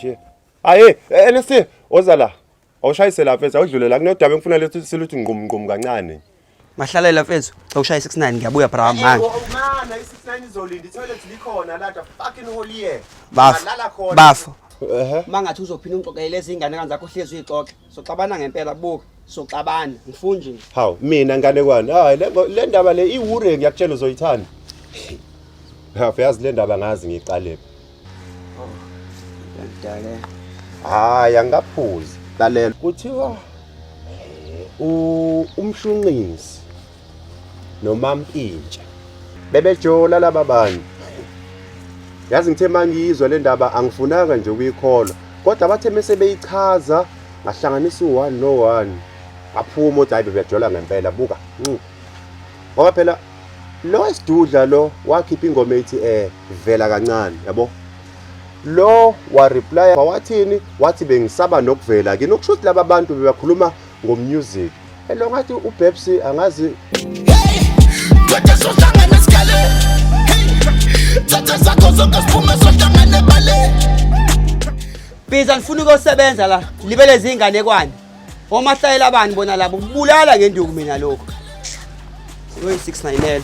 ngishiye. Hayi, NSC ozala. Awushayise la mfethu, awudlule la kunodaba engifuna lethi siluthi ngqum kancane. Mahlalela mfethu, awushaya 69 ngiyabuya bra manje. Mana i69 izolinda i-toilet likhona la fucking hole here. Bafa. Mangathi uzophinda ungixoxele izingane kanzakho uhlezi uyixoxe. Soxabana ngempela buka. Soxabana ngifunje nje. Hawu mina ngane kwani. Hayi le ndaba le iwure ngiyakutshela uzoyithanda. Yazi le ndaba ngazi ngiqale. Dale. Hayi angaphuzi. Lalela kuthiwa uMshunqisi noMampintsha bebejola laba bantu. Yazi ngithe mangizwa le ndaba angifunanga nje ukuyikholwa kodwa bathe mase beyichaza ngahlanganisa u1 no1 aphuma uthi hayi bebejola ngempela buka. Ngoba phela lo esidudla lo wakhipha ingoma ethi vela kancane yabo. Lo wa reply wathini wathi bengisaba nokuvela kini okusho ukuthi laba bantu bebakhuluma ngomusic elo ngathi uBebsi angazi kodwa sohlangana esikale thatha sakho zonke siphume sohlangana ebale Biza ngifuna ukusebenza la libele izingane kwani omahlalela abantu bona labo kubulala ngenduku mina lokho 699